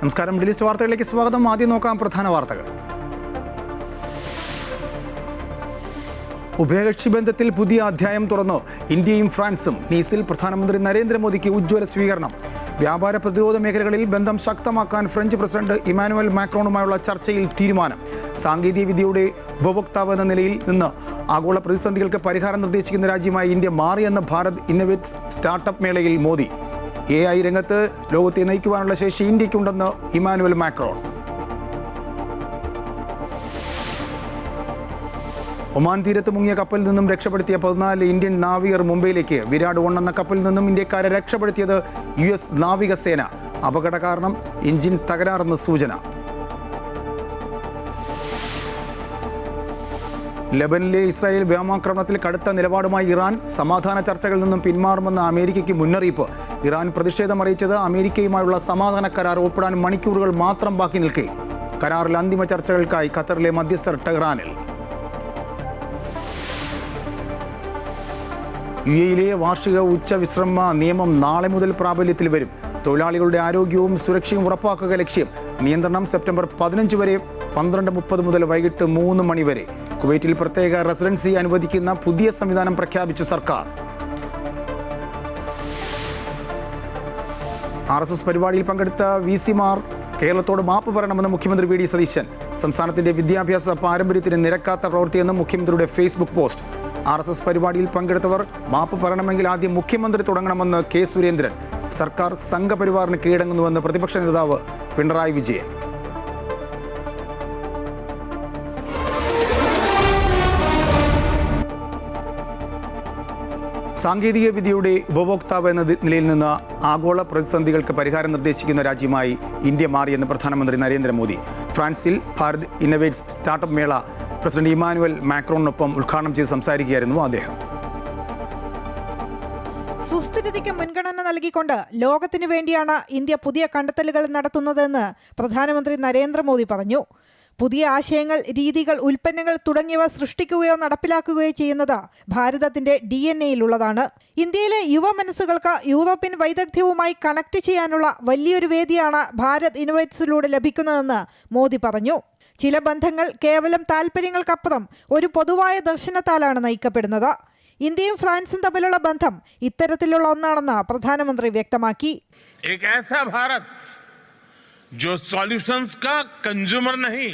നമസ്കാരം. ഡിലിസ്റ്റ് വാർത്തകളിലേക്ക് സ്വാഗതം. ആദ്യം നോക്കാം പ്രധാന വാർത്തകൾ. ഉഭയകക്ഷി ബന്ധത്തിൽ പുതിയ അധ്യായം തുറന്ന് ഇന്ത്യയും ഫ്രാൻസും. നീസിൽ പ്രധാനമന്ത്രി നരേന്ദ്രമോദിക്ക് ഉജ്ജ്വല സ്വീകരണം. വ്യാപാര പ്രതിരോധ മേഖലകളിൽ ബന്ധം ശക്തമാക്കാൻ ഫ്രഞ്ച് പ്രസിഡന്റ് ഇമാനുവൽ മാക്രോണുമായുള്ള ചർച്ചയിൽ തീരുമാനം. സാങ്കേതിക വിദ്യയുടെ ഉപഭോക്താവ് എന്ന നിലയിൽ നിന്ന് ആഗോള പ്രതിസന്ധികൾക്ക് പരിഹാരം നിർദ്ദേശിക്കുന്ന രാജ്യമായി ഇന്ത്യ മാറിയെന്ന ഭാരത് ഇന്നൊവേറ്റ്സ് സ്റ്റാർട്ടപ്പ് മേളയിൽ മോദി. AI രംഗത്ത് ലോകത്തെ നയിക്കുവാനുള്ള ശേഷി ഇന്ത്യക്കുണ്ടെന്ന് ഇമാനുവൽ മാക്രോൺ. ഒമാൻ തീരത്ത് മുങ്ങിയ കപ്പലിൽ നിന്നും രക്ഷപ്പെടുത്തിയ 14 ഇന്ത്യൻ നാവികർ മുംബൈയിലേക്ക്. വിരാട് 1 എന്ന കപ്പലിൽ നിന്നും ഇന്ത്യക്കാരെ രക്ഷപ്പെടുത്തിയത് US നാവികസേന. അപകട കാരണം എഞ്ചിൻ തകരാറെന്ന് സൂചന. ലെബനിലെ ഇസ്രായേൽ വ്യോമാക്രമണത്തിൽ കടുത്ത നിലപാടുമായി ഇറാൻ. സമാധാന ചർച്ചകളിൽ നിന്നും പിന്മാറുമെന്ന് അമേരിക്കയ്ക്ക് മുന്നറിയിപ്പ്. ഇറാൻ പ്രതിഷേധം അറിയിച്ചത് അമേരിക്കയുമായുള്ള സമാധാന കരാർ ഒപ്പിടാൻ മണിക്കൂറുകൾ മാത്രം ബാക്കി നിൽക്കെ. കരാറിൽ അന്തിമ ചർച്ചകൾക്കായി ഖത്തറിലെ മധ്യസ്ഥർ ടെഹ്റാനിൽ. UAE വാർഷിക ഉച്ചവിശ്രമ നിയമം നാളെ മുതൽ പ്രാബല്യത്തിൽ വരും. തൊഴിലാളികളുടെ ആരോഗ്യവും സുരക്ഷയും ഉറപ്പാക്കുക ലക്ഷ്യം. നിയന്ത്രണം സെപ്റ്റംബർ 15 വരെ 12:30 മുതൽ വൈകിട്ട് 3 മണി വരെ. കുവൈറ്റിൽ പ്രത്യേക റെസിഡൻസി അനുവദിക്കുന്ന പുതിയ സംവിധാനം പ്രഖ്യാപിച്ചു സർക്കാർ. RSS പരിപാടിയിൽ പങ്കെടുത്ത VC-മാർ കേരളത്തോട് മാപ്പ് പറയണമെന്ന് മുഖ്യമന്ത്രി VD സതീശൻ. സംസ്ഥാനത്തിന്റെ വിദ്യാഭ്യാസ പാരമ്പര്യത്തിന് നിരക്കാത്ത പ്രവൃത്തിയെന്നും മുഖ്യമന്ത്രിയുടെ ഫേസ്ബുക്ക് പോസ്റ്റ്. RSS പരിപാടിയിൽ പങ്കെടുത്തവർ മാപ്പ് പറയണമെങ്കിൽ ആദ്യം മുഖ്യമന്ത്രി തുടങ്ങണമെന്ന് K. സുരേന്ദ്രൻ. സർക്കാർ സംഘപരിവാറിന് കീഴടങ്ങുന്നുവെന്ന് പ്രതിപക്ഷ നേതാവ് പിണറായി വിജയൻ. സാങ്കേതിക വിദ്യയുടെ ഉപഭോക്താവ് എന്ന നിലയിൽ നിന്ന് ആഗോള പ്രതിസന്ധികൾക്ക് പരിഹാരം നിർദ്ദേശിക്കുന്ന രാജ്യമായി ഇന്ത്യ മാറിയെന്ന് പ്രധാനമന്ത്രി നരേന്ദ്രമോദി. ഫ്രാൻസിൽ ഭാരത് ഇന്നൊവേറ്റ്സ് സ്റ്റാർട്ടപ്പ് മേള പ്രസിഡന്റ് ഇമാനുവൽ മാക്രോണിനൊപ്പം ഉദ്ഘാടനം ചെയ്ത് സംസാരിക്കുകയായിരുന്നു അദ്ദേഹം. സുസ്ഥിരതയ്ക്ക് മുൻഗണന നൽകിക്കൊണ്ട് ലോകത്തിനു വേണ്ടിയാണ് ഇന്ത്യ പുതിയ കണ്ടെത്തലുകൾ നടത്തുന്നതെന്ന് പ്രധാനമന്ത്രി നരേന്ദ്രമോദി പറഞ്ഞു. പുതിയ ആശയങ്ങൾ, രീതികൾ, ഉൽപ്പന്നങ്ങൾ തുടങ്ങിയവ സൃഷ്ടിക്കുകയോ നടപ്പിലാക്കുകയോ ചെയ്യുന്നത് ഭാരതത്തിന്റെ DNA-യിലുള്ളതാണ്. ഇന്ത്യയിലെ യുവ മനസ്സുകൾക്ക് യൂറോപ്യൻ വൈദഗ്ധ്യവുമായി കണക്ട് ചെയ്യാനുള്ള വലിയൊരു വേദിയാണ് ഭാരത് ഇന്നൊവേറ്റ്സിലൂടെ ലഭിക്കുന്നതെന്ന് മോദി പറഞ്ഞു. ചില ബന്ധങ്ങൾ കേവലം താൽപ്പര്യങ്ങൾക്കപ്പുറം ഒരു പൊതുവായ ദർശനത്താലാണ് നയിക്കപ്പെടുന്നത്. ഇന്ത്യയും ഫ്രാൻസും തമ്മിലുള്ള ബന്ധം ഇത്തരത്തിലുള്ള ഒന്നാണെന്ന് പ്രധാനമന്ത്രി വ്യക്തമാക്കി. जो सॉल्यूशंस का कंज्यूमर नहीं,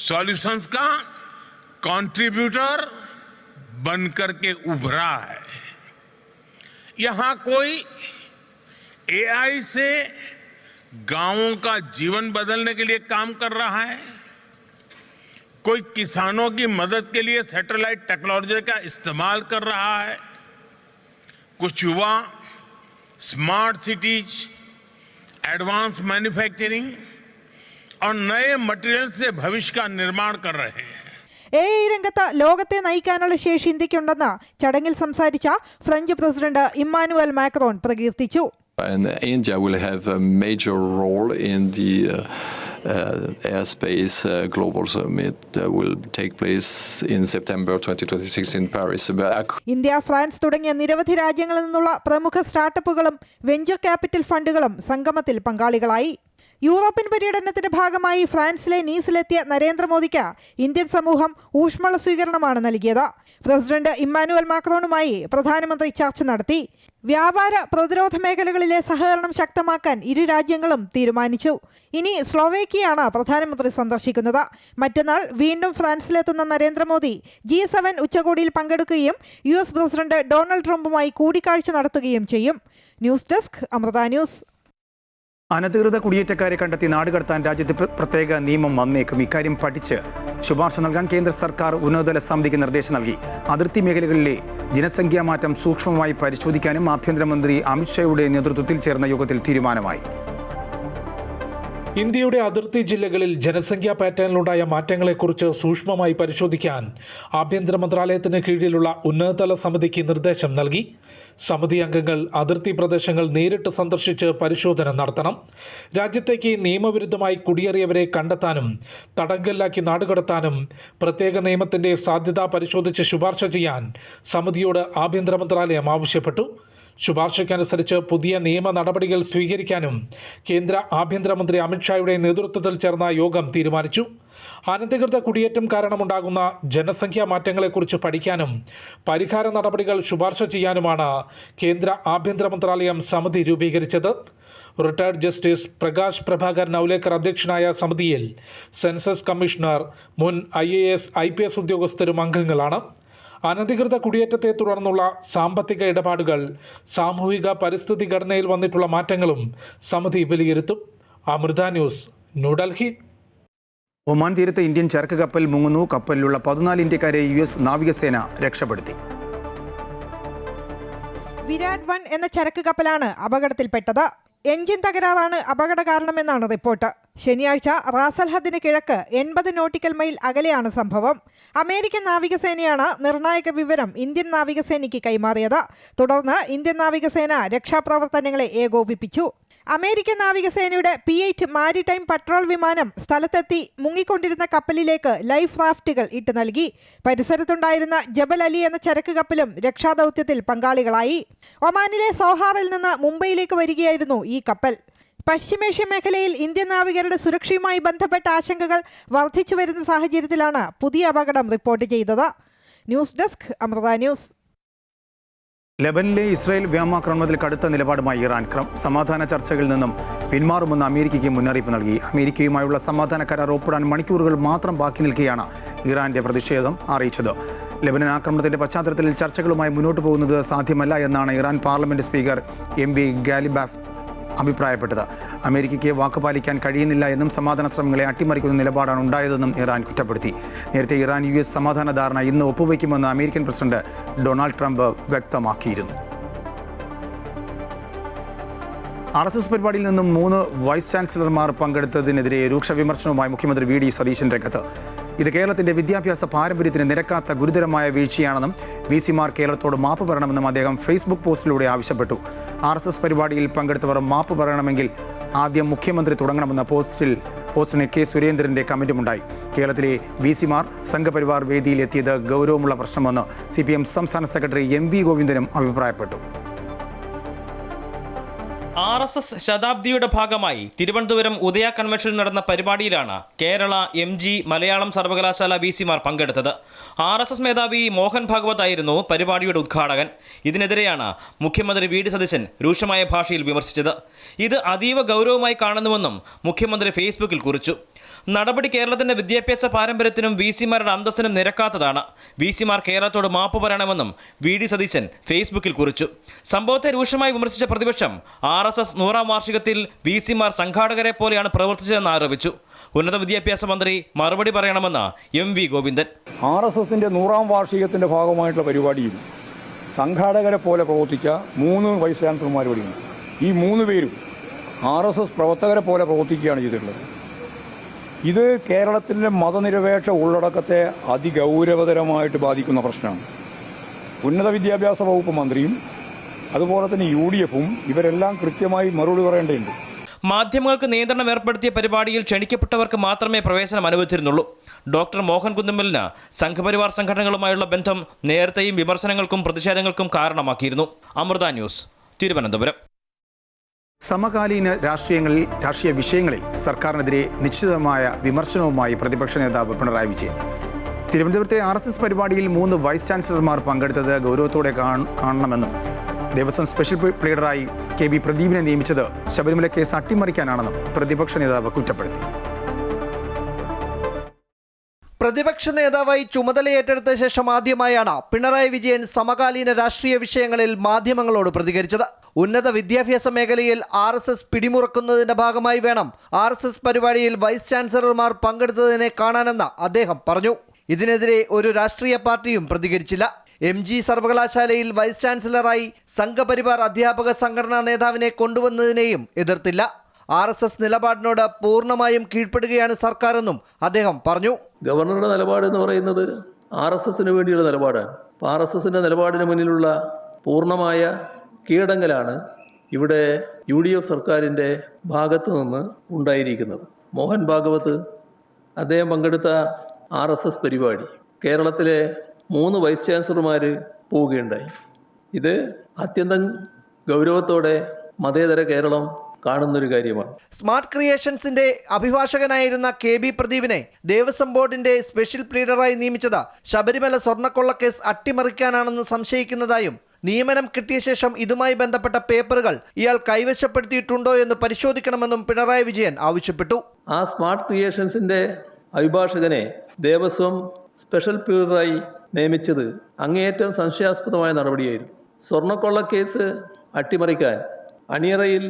सॉल्यूशंस का कंट्रीब्यूटर बनकर के उभरा है. यहां कोई AI से गांवों का जीवन बदलने के लिए काम कर रहा है, कोई किसानों की मदद के लिए सैटेलाइट टेक्नोलॉजी का इस्तेमाल कर रहा है, कुछ युवा स्मार्ट सिटीज, एडवांस मैन्युफैक्चरिंग और नए मटेरियल से भविष्य का निर्माण कर रहे हैं. AI രംഗത്ത് ലോകത്തെ നയിക്കാനുള്ള ശേഷി ഇന്ത്യക്കുണ്ടെന്ന് ചടങ്ങിൽ സംസാരിച്ച ഫ്രഞ്ച് പ്രസിഡന്റ് ഇമ്മാനുവൽ മാക്രോൺ പ്രകീർത്തിച്ചു. And India will have a major role in the airspace global summit that will take place in September 2026 in Paris. India, France തുടങ്ങിയ നിരവധി രാജ്യങ്ങളിൽ നിന്നുള്ള പ്രമുഖ സ്റ്റാർട്ടപ്പുകളും വെഞ്ചർ ക്യാപിറ്റൽ ഫണ്ടുകളും സംഗമത്തിൽ പങ്കാളികളായി. യൂറോപ്യൻ പര്യടനത്തിന്റെ ഭാഗമായി ഫ്രാൻസിലെ നീസിലെത്തിയ നരേന്ദ്രമോദിക്ക് ഇന്ത്യൻ സമൂഹം ഊഷ്മള സ്വീകരണമാണ് നൽകിയത്. പ്രസിഡന്റ് ഇമ്മാനുവൽ മാക്രോണുമായി പ്രധാനമന്ത്രി ചർച്ച നടത്തി. വ്യാപാര പ്രതിരോധ മേഖലകളിലെ സഹകരണം ശക്തമാക്കാൻ ഇരു രാജ്യങ്ങളും തീരുമാനിച്ചു. ഇനി സ്ലോവേക്കിയയാണ് പ്രധാനമന്ത്രി സന്ദർശിക്കുന്നത്. മറ്റന്നാൾ വീണ്ടും ഫ്രാൻസിലെത്തുന്ന നരേന്ദ്രമോദി G7 ഉച്ചകോടിയിൽ പങ്കെടുക്കുകയും US പ്രസിഡന്റ് ഡൊണാൾഡ് ട്രംപുമായി കൂടിക്കാഴ്ച നടത്തുകയും ചെയ്യും. News desk Amrita news. അനധികൃത കുടിയേറ്റക്കാരെ കണ്ടെത്തി നാടുകടത്താൻ രാജ്യത്ത് പ്രത്യേക നിയമം വന്നേക്കും. ഇക്കാര്യം പഠിച്ച് ശുപാർശ നൽകാൻ കേന്ദ്ര സർക്കാർ ഉന്നതതല സമിതിക്ക് നിർദ്ദേശം നൽകി. അതിർത്തി മേഖലകളിലെ ജനസംഖ്യാ മാറ്റം സൂക്ഷ്മമായി പരിശോധിക്കാനും ആഭ്യന്തരമന്ത്രി അമിത്ഷായുടെ നേതൃത്വത്തിൽ ചേർന്ന യോഗത്തിൽ തീരുമാനമായി. ഇന്ത്യയുടെ അതിർത്തി ജില്ലകളിൽ ജനസംഖ്യാ പാറ്റേണിലുണ്ടായ മാറ്റങ്ങളെക്കുറിച്ച് സൂക്ഷ്മമായി പരിശോധിക്കാൻ ആഭ്യന്തര മന്ത്രാലയത്തിന് കീഴിലുള്ള ഉന്നതതല സമിതിക്ക് നിർദ്ദേശം നൽകി. സമിതി അംഗങ്ങൾ അതിർത്തി പ്രദേശങ്ങൾ നേരിട്ട് സന്ദർശിച്ച് പരിശോധന നടത്തണം. രാജ്യത്തേക്ക് നിയമവിരുദ്ധമായി കുടിയേറിയവരെ കണ്ടെത്താനും തടങ്കലിലാക്കി നാടുകടത്താനും പ്രത്യേക നിയമത്തിന്റെ സാധ്യത പരിശോധിച്ച് ശുപാർശ ചെയ്യാൻ സമിതിയോട് ആഭ്യന്തര മന്ത്രാലയം ആവശ്യപ്പെട്ടു. ശുപാർശയ്ക്കനുസരിച്ച് പുതിയ നിയമ നടപടികൾ സ്വീകരിക്കാനും കേന്ദ്ര ആഭ്യന്തരമന്ത്രി അമിത്ഷായുടെ നേതൃത്വത്തിൽ ചേർന്ന യോഗം തീരുമാനിച്ചു. അനധികൃത കുടിയേറ്റം കാരണമുണ്ടാകുന്ന ജനസംഖ്യാ മാറ്റങ്ങളെക്കുറിച്ച് പഠിക്കാനും പരിഹാര നടപടികൾ ശുപാർശ ചെയ്യാനുമാണ് കേന്ദ്ര ആഭ്യന്തര മന്ത്രാലയം സമിതി രൂപീകരിച്ചത്. റിട്ടയർഡ് ജസ്റ്റിസ് പ്രകാശ് പ്രഭാകർ നൌലേക്കർ അധ്യക്ഷനായ സമിതിയിൽ സെൻസസ് കമ്മീഷണർ, മുൻ IAS, IPS ഉദ്യോഗസ്ഥരും അംഗങ്ങളാണ്. അനധികൃത കുടിയേറ്റത്തെ തുടർന്നുള്ള സാമ്പത്തിക ഇടപാടുകൾ, സാമൂഹിക പരിസ്ഥിതി ഘടനയിൽ വന്നിട്ടുള്ള മാറ്റങ്ങളും സമിതി വിലയിരുത്തും. അമൃത ന്യൂസ്, ന്യൂഡൽഹി. ഒമാൻ തീരത്ത് ഇന്ത്യൻ ചരക്ക് കപ്പൽ മുങ്ങുന്നു. കപ്പലിലുള്ള 14 ഇന്ത്യക്കാരെ US നാവികസേന രക്ഷപ്പെടുത്തി. വിരാട് 1 എന്ന ചരക്ക് കപ്പലാണ് അപകടത്തിൽപ്പെട്ടത്. എഞ്ചിൻ തകരാറാണ് അപകട കാരണമെന്നാണ് റിപ്പോർട്ട്. ശനിയാഴ്ച റാസൽഹദിന് കിഴക്ക് 80 നോട്ടിക്കൽ മൈൽ അകലെയാണ് സംഭവം. അമേരിക്കൻ നാവികസേനയാണ് നിർണായക വിവരം ഇന്ത്യൻ നാവികസേനയ്ക്ക് കൈമാറിയത്. തുടർന്ന് ഇന്ത്യൻ നാവികസേന രക്ഷാപ്രവർത്തനങ്ങളെ ഏകോപിപ്പിച്ചു. അമേരിക്കൻ നാവികസേനയുടെ P-8 മാരിടൈം പട്രോൾ വിമാനം സ്ഥലത്തെത്തി മുങ്ങിക്കൊണ്ടിരുന്ന കപ്പലിലേക്ക് ലൈഫ് റാഫ്റ്റുകൾ ഇട്ട് നൽകി. പരിസരത്തുണ്ടായിരുന്ന ജബൽ അലി എന്ന ചരക്ക് കപ്പലും രക്ഷാദൗത്യത്തിൽ പങ്കാളികളായി. ഒമാനിലെ സോഹാറിൽ നിന്ന് മുംബൈയിലേക്ക് വരികയായിരുന്നു ഈ കപ്പൽ. പശ്ചിമേഷ്യൻ മേഖലയിൽ ഇന്ത്യൻ നാവികരുടെ സുരക്ഷയുമായി ബന്ധപ്പെട്ട ആശങ്കകൾ വർദ്ധിച്ചു വരുന്ന സാഹചര്യത്തിലാണ് പുതിയ അപകടം റിപ്പോർട്ട് ചെയ്തത്. News desk, Amrita news. ലെബനിലെ ഇസ്രായേൽ വ്യോമാക്രമണത്തിൽ കടുത്ത നിലപാടുമായി ഇറാൻ സമാധാന ചർച്ചകളിൽ നിന്നും പിന്മാറുമെന്ന് അമേരിക്കയ്ക്ക് മുന്നറിയിപ്പ് നൽകി. അമേരിക്കയുമായുള്ള സമാധാന കരാർ ഒപ്പിടാൻ മണിക്കൂറുകൾ മാത്രം ബാക്കി നിൽക്കെയാണ് ഇറാന്റെ പ്രതിഷേധം അറിയിച്ചത്. ലെബനൻ ആക്രമണത്തിന്റെ പശ്ചാത്തലത്തിൽ ചർച്ചകളുമായി മുന്നോട്ട് പോകുന്നത് സാധ്യമല്ല എന്നാണ് Iran parliament speaker MB Ghalibaf അഭിപ്രായപ്പെട്ടത്. അമേരിക്കയ്ക്ക് വാക്കുപാലിക്കാൻ കഴിയുന്നില്ല എന്നും സമാധാന ശ്രമങ്ങളെ അട്ടിമറിക്കുന്ന നിലപാടാണ് ഉണ്ടായതെന്നും ഇറാൻ കുറ്റപ്പെടുത്തി. നേരത്തെ ഇറാൻ US സമാധാന ധാരണ ഇന്ന് ഒപ്പുവയ്ക്കുമെന്ന് അമേരിക്കൻ പ്രസിഡന്റ് ഡൊണാൾഡ് ട്രംപ് വ്യക്തമാക്കിയിരുന്നു. RSS പരിപാടിയിൽ നിന്നും 3 വൈസ് ചാൻസലർമാർ പങ്കെടുത്തതിനെതിരെ രൂക്ഷ വിമർശനവുമായി മുഖ്യമന്ത്രി VD സതീശൻ രംഗത്ത്. ഇത് കേരളത്തിന്റെ വിദ്യാഭ്യാസ പാരമ്പര്യത്തിന് നിരക്കാത്ത ഗുരുതരമായ വീഴ്ചയാണെന്നും VC-മാർ കേരളത്തോട് മാപ്പ് പറയണമെന്നും അദ്ദേഹം ഫേസ്ബുക്ക് പോസ്റ്റിലൂടെ ആവശ്യപ്പെട്ടു. RSS പരിപാടിയിൽ പങ്കെടുത്തവർ മാപ്പ് പറയണമെങ്കിൽ ആദ്യം മുഖ്യമന്ത്രി തുടങ്ങണമെന്ന പോസ്റ്റിന് K. സുരേന്ദ്രന്റെ കമന്റുമുണ്ടായി. കേരളത്തിലെ VC-മാർ സംഘപരിവാർ വേദിയിലെത്തിയത് ഗൗരവമുള്ള പ്രശ്നമെന്ന് CPM സംസ്ഥാന സെക്രട്ടറി MV ഗോവിന്ദനും അഭിപ്രായപ്പെട്ടു. RSS ശതാബ്ദിയുടെ ഭാഗമായി തിരുവനന്തപുരം ഉദയ കൺവെൻഷനിൽ നടന്ന പരിപാടിയിലാണ് കേരള MG മലയാളം സർവകലാശാല VC-മാർ പങ്കെടുത്തത്. RSS മേധാവി മോഹൻ ഭാഗവത് ആയിരുന്നു പരിപാടിയുടെ ഉദ്ഘാടകൻ. ഇതിനെതിരെയാണ് മുഖ്യമന്ത്രി VD സതീശൻ രൂക്ഷമായ ഭാഷയിൽ വിമർശിച്ചത്. ഇത് അതീവ ഗൗരവമായി കാണുന്നുവെന്നും മുഖ്യമന്ത്രി ഫേസ്ബുക്കിൽ കുറിച്ചു. നടപടി കേരളത്തിന്റെ വിദ്യാഭ്യാസ പാരമ്പര്യത്തിനും VC-മാരുടെ അന്തസ്സിനും നിരക്കാത്തതാണ്. VC-മാർ കേരളത്തോട് മാപ്പ് പറയണമെന്നും VD സതീശൻ ഫേസ്ബുക്കിൽ കുറിച്ചു. സംഭവത്തെ രൂക്ഷമായി വിമർശിച്ച പ്രതിപക്ഷം RSS 100ാം വാർഷികത്തിൽ VC-മാർ സംഘാടകരെ പോലെയാണ് പ്രവർത്തിച്ചതെന്ന് ആരോപിച്ചു. ഉന്നത വിദ്യാഭ്യാസ മന്ത്രി മറുപടി പറയണമെന്ന് MV ഗോവിന്ദൻ. RSSന്റെ 100ാം വാർഷികത്തിന്റെ ഭാഗമായിട്ടുള്ള പരിപാടിയിൽ സംഘാടകരെ പോലെ പ്രവർത്തിച്ച 3 വൈസ് ചാൻസലർമാർ വഴിയുണ്ട്. ഈ 3 പേരും RSS പ്രവർത്തകരെ പോലെ പ്രവർത്തിക്കുകയാണ് ചെയ്തിട്ടുള്ളത്. ഇത് കേരളത്തിൻ്റെ മതനിരപേക്ഷ ഉള്ളടക്കത്തെ അതിഗൗരവതരമായിട്ട് ബാധിക്കുന്ന പ്രശ്നമാണ്. ഉന്നത വിദ്യാഭ്യാസ വകുപ്പ് മന്ത്രിയും അതുപോലെ തന്നെ UDF-ഉം ഇവരെല്ലാം കൃത്യമായി മറുപടി പറയേണ്ടതുണ്ട്. മാധ്യമങ്ങൾക്ക് നിയന്ത്രണം ഏർപ്പെടുത്തിയ പരിപാടിയിൽ ക്ഷണിക്കപ്പെട്ടവർക്ക് മാത്രമേ പ്രവേശനം അനുവദിച്ചിരുന്നുള്ളൂ. ഡോക്ടർ മോഹൻ കുന്നുമ്മലിന് സംഘപരിവാർ സംഘടനകളുമായുള്ള ബന്ധം നേരത്തെയും വിമർശനങ്ങൾക്കും പ്രതിഷേധങ്ങൾക്കും കാരണമാക്കിയിരുന്നു. അമൃത ന്യൂസ്, തിരുവനന്തപുരം. സമകാലീന രാഷ്ട്രീയ വിഷയങ്ങളിൽ സർക്കാരിനെതിരെ നിശ്ചിതമായ വിമർശനവുമായി പ്രതിപക്ഷ നേതാവ് പിണറായി വിജയൻ. തിരുവനന്തപുരത്തെ RSS പരിപാടിയിൽ 3 വൈസ് ചാൻസലർമാർ പങ്കെടുത്തത് ഗൗരവത്തോടെ കാണണമെന്നും ദേവസ്വം സ്പെഷ്യൽ പ്ലീഡറായി KB പ്രദീപിനെ നിയമിച്ചത് ശബരിമല കേസ് അട്ടിമറിക്കാനാണെന്നും പ്രതിപക്ഷ നേതാവ് കുറ്റപ്പെടുത്തി. പ്രതിപക്ഷ നേതാവായി ചുമതലയേറ്റെടുത്ത ശേഷം ആദ്യമായാണ് പിണറായി വിജയൻ സമകാലീന രാഷ്ട്രീയ വിഷയങ്ങളിൽ മാധ്യമങ്ങളോട് പ്രതികരിച്ചത്. ഉന്നത വിദ്യാഭ്യാസ മേഖലയിൽ RSS പിടിമുറക്കുന്നതിന്റെ ഭാഗമായി വേണം RSS പരിപാടിയിൽ വൈസ് ചാൻസലർമാർ പങ്കെടുത്തതിനെ കാണാനെന്ന് അദ്ദേഹം പറഞ്ഞു. ഇതിനെതിരെ ഒരു രാഷ്ട്രീയ പാർട്ടിയും പ്രതികരിച്ചില്ല. MG സർവകലാശാലയിൽ വൈസ് ചാൻസലറായി സംഘപരിവാർ അധ്യാപക സംഘടനാ നേതാവിനെ കൊണ്ടുവന്നതിനെയും എതിർത്തില്ല. RSS നിലപാടിനോട് പൂർണ്ണമായും കീഴ്പ്പെടുകയാണ് സർക്കാരെന്നും അദ്ദേഹം പറഞ്ഞു. ഗവർണറുടെ നിലപാട് എന്ന് പറയുന്നത് RSSന് വേണ്ടിയുള്ള നിലപാടാണ്. അപ്പോൾ RSSന്റെ നിലപാടിന് മുന്നിലുള്ള പൂർണ്ണമായ കീഴടങ്ങലാണ് ഇവിടെ UDF സർക്കാരിൻ്റെ ഭാഗത്തു നിന്ന് ഉണ്ടായിരിക്കുന്നത്. മോഹൻ ഭാഗവത് അദ്ദേഹം പങ്കെടുത്ത RSS പരിപാടി കേരളത്തിലെ 3 വൈസ് ചാൻസലർമാർ പോവുകയുണ്ടായി. ഇത് അത്യന്തം ഗൗരവത്തോടെ മതേതര കേരളം കാണുന്നൊരു കാര്യമാണ്. സ്മാർട്ട് ക്രിയേഷൻസിന്റെ അഭിഭാഷകനായിരുന്ന KB പ്രദീപിനെ ദേവസ്വം ബോർഡിന്റെ സ്പെഷ്യൽ പ്ലീഡറായി നിയമിച്ചത് ശബരിമല സ്വർണ്ണക്കൊള്ളക്കേസ് അട്ടിമറിക്കാനാണെന്ന് സംശയിക്കുന്നതായും നിയമനം കിട്ടിയ ശേഷം ഇതുമായി ബന്ധപ്പെട്ട പേപ്പറുകൾ ഇയാൾ കൈവശപ്പെടുത്തിയിട്ടുണ്ടോ എന്ന് പരിശോധിക്കണമെന്നും പിണറായി വിജയൻ ആവശ്യപ്പെട്ടു. ആ സ്മാർട്ട് ക്രിയേഷൻസിന്റെ അഭിഭാഷകനെ ദേവസ്വം സ്പെഷ്യൽ പ്ലീഡറായി നിയമിച്ചത് അങ്ങേയറ്റം സംശയാസ്പദമായ നടപടിയായിരുന്നു. സ്വർണ്ണക്കൊള്ളക്കേസ് അട്ടിമറിക്കാൻ അണിയറയിൽ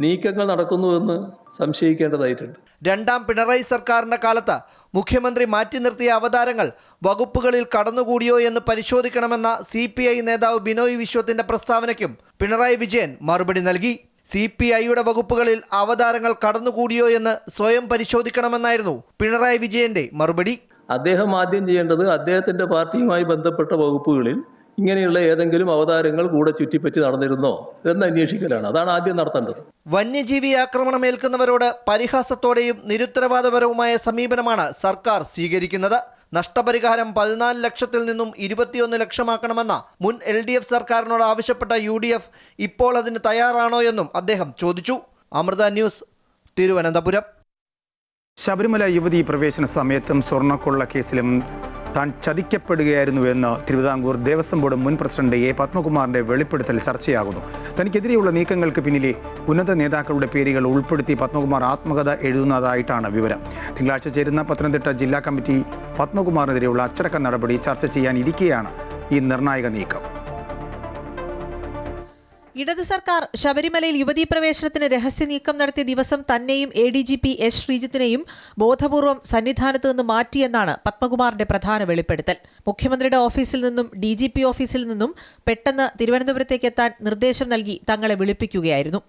നീക്കങ്ങൾ നടക്കുന്നുവെന്ന് സംശയിക്കേണ്ടതായിട്ടുണ്ട്. രണ്ടാം പിണറായി സർക്കാരിന്റെ കാലത്ത് മുഖ്യമന്ത്രി മാറ്റി നിർത്തിയ അവതാരങ്ങൾ വകുപ്പുകളിൽ കടന്നുകൂടിയോ എന്ന് പരിശോധിക്കണമെന്ന CPI നേതാവ് ബിനോയ് വിശ്വത്തിന്റെ പ്രസ്താവനയ്ക്കും പിണറായി വിജയൻ മറുപടി നൽകി. CPIയുടെ വകുപ്പുകളിൽ അവതാരങ്ങൾ കടന്നുകൂടിയോ എന്ന് സ്വയം പരിശോധിക്കണമെന്നായിരുന്നു പിണറായി വിജയന്റെ മറുപടി. അദ്ദേഹം ആദ്യം ചെയ്യേണ്ടത് അദ്ദേഹത്തിന്റെ പാർട്ടിയുമായി ബന്ധപ്പെട്ട വകുപ്പുകളിൽ ഇങ്ങനെയുള്ള ഏതെങ്കിലും അവതാരങ്ങൾ കൂടെ ചുറ്റിപ്പറ്റി നടന്നിരുന്നോ എന്ന് അന്വേഷിക്കലാണ്. അതാണ് ആദ്യം നടത്തേണ്ടത്. വന്യജീവി ആക്രമണമേൽക്കുന്നവരോട് പരിഹാസത്തോടെയും നിരുത്തരവാദപരവുമായ സമീപനമാണ് സർക്കാർ സ്വീകരിക്കുന്നത്. നഷ്ടപരിഹാരം 14 ലക്ഷത്തിൽ നിന്നും 21 ലക്ഷമാക്കണമെന്ന മുൻ LDF സർക്കാരിനോട് ആവശ്യപ്പെട്ട UDF ഇപ്പോൾ അതിന് തയ്യാറാണോ എന്നും അദ്ദേഹം ചോദിച്ചു. അമൃത ന്യൂസ്, തിരുവനന്തപുരം. ശബരിമല യുവതി പ്രവേശന സമയത്തും സ്വർണ്ണക്കൊള്ള കേസിലും താൻ ചതിക്കപ്പെടുകയായിരുന്നുവെന്ന് തിരുവിതാംകൂർ ദേവസ്വം ബോർഡ് മുൻ പ്രസിഡന്റ് A. പത്മകുമാറിന്റെ വെളിപ്പെടുത്തൽ ചർച്ചയാകുന്നു. തനിക്കെതിരെയുള്ള നീക്കങ്ങൾക്ക് പിന്നിലെ ഉന്നത നേതാക്കളുടെ പേരുകൾ ഉൾപ്പെടുത്തി പത്മകുമാർ ആത്മകഥ എഴുതുന്നതായിട്ടാണ് വിവരം. തിങ്കളാഴ്ച ചേരുന്ന പത്തനംതിട്ട ജില്ലാ കമ്മിറ്റി പത്മകുമാറിനെതിരെയുള്ള അച്ചടക്ക നടപടി ചർച്ച ചെയ്യാനിരിക്കെയാണ് ഈ നിർണായക നീക്കം. ഇടതു സർക്കാർ ശബരിമലയിൽ യുവതീ പ്രവേശനത്തിന് രഹസ്യ നീക്കം നടത്തിയ ദിവസം തന്നെയും ADGP S. ശ്രീജിത്തിനെയും ബോധപൂർവം സന്നിധാനത്ത് നിന്ന് മാറ്റിയെന്നാണ് പത്മകുമാറിന്റെ പ്രധാന വെളിപ്പെടുത്തൽ. മുഖ്യമന്ത്രിയുടെ ഓഫീസിൽ നിന്നും DGP ഓഫീസിൽ നിന്നും പെട്ടെന്ന് തിരുവനന്തപുരത്തേക്ക് എത്താൻ നിർദ്ദേശം നൽകി തങ്ങളെ വിളിപ്പിക്കുകയായിരുന്നു.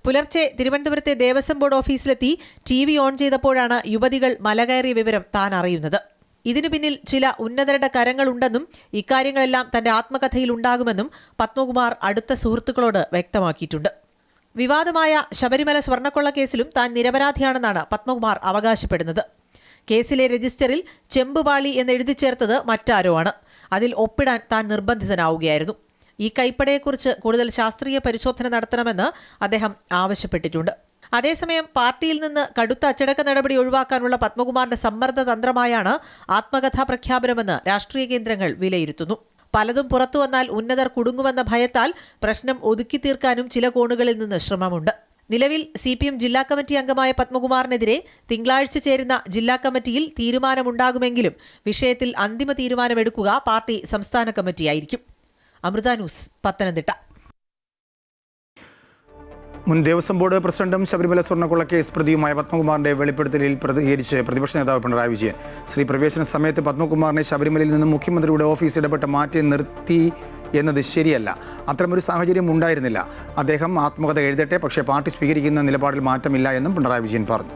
പുലർച്ചെ തിരുവനന്തപുരത്തെ ദേവസ്വം ബോർഡ് ഓഫീസിലെത്തി TV ഓൺ ചെയ്തപ്പോഴാണ് യുവതികൾ മലകയറിയ വിവരം താൻ അറിയുന്നത്. ഇതിനു പിന്നിൽ ചില ഉന്നതരുടെ കരങ്ങളുണ്ടെന്നും ഇക്കാര്യങ്ങളെല്ലാം തന്റെ ആത്മകഥയിൽ ഉണ്ടാകുമെന്നും പത്മകുമാർ അടുത്ത സുഹൃത്തുക്കളോട് വ്യക്തമാക്കിയിട്ടുണ്ട്. വിവാദമായ ശബരിമല സ്വർണ്ണക്കൊള്ള കേസിലും താൻ നിരപരാധിയാണെന്നാണ് പത്മകുമാർ അവകാശപ്പെടുന്നത്. കേസിലെ രജിസ്റ്ററിൽ ചെമ്പുപാളി എന്ന് എഴുതി ചേർത്തത് മറ്റാരോ ആണ്. അതിൽ ഒപ്പിടാൻ താൻ നിർബന്ധിതനാവുകയായിരുന്നു. ഈ കൈപ്പടയെക്കുറിച്ച് കൂടുതൽ ശാസ്ത്രീയ പരിശോധന നടത്തണമെന്ന് അദ്ദേഹം ആവശ്യപ്പെട്ടിട്ടുണ്ട്. അതേസമയം പാർട്ടിയിൽ നിന്ന് കടുത്ത അച്ചടക്ക നടപടി ഒഴിവാക്കാനുള്ള പത്മകുമാറിന്റെ സമ്മർദ്ദ തന്ത്രമായാണ് ആത്മകഥാ പ്രഖ്യാപനമെന്ന് രാഷ്ട്രീയ കേന്ദ്രങ്ങൾ വിലയിരുത്തുന്നു. പലതും പുറത്തു വന്നാൽ ഉന്നതർ കുടുങ്ങുമെന്ന ഭയത്താൽ പ്രശ്നം ഒതുക്കി തീർക്കാനും ചില കോണുകളിൽ നിന്ന് ശ്രമമുണ്ട്. നിലവിൽ CPM ജില്ലാ കമ്മിറ്റി അംഗമായ പത്മകുമാറിനെതിരെ തിങ്കളാഴ്ച ചേരുന്ന ജില്ലാ കമ്മിറ്റിയിൽ തീരുമാനമുണ്ടാകുമെങ്കിലും വിഷയത്തിൽ അന്തിമ തീരുമാനമെടുക്കുക പാർട്ടി സംസ്ഥാന കമ്മിറ്റിയായിരിക്കും. അമൃത ന്യൂസ്, പത്തനംതിട്ട. മുൻ ദേവസ്വം ബോർഡ് പ്രസിഡന്റും ശബരിമല സ്വർണ്ണക്കൊള്ള കേസ് പ്രതിയുമായ പത്മകുമാറിന്റെ വെളിപ്പെടുത്തലിൽ പ്രതികരിച്ച് പ്രതിപക്ഷ നേതാവ് പിണറായി വിജയൻ. സ്ത്രീ പ്രവേശന സമയത്ത് പത്മകുമാറിനെ ശബരിമലയിൽ നിന്നും മുഖ്യമന്ത്രിയുടെ ഓഫീസ് ഇടപെട്ട് മാറ്റി നിർത്തി എന്നത് ശരിയല്ല. അത്തരമൊരു സാഹചര്യം ഉണ്ടായിരുന്നില്ല. അദ്ദേഹം ആത്മകഥ എഴുതട്ടെ, പക്ഷേ പാർട്ടി സ്വീകരിക്കുന്ന നിലപാടിൽ മാറ്റമില്ല എന്നും പിണറായി വിജയൻ പറഞ്ഞു.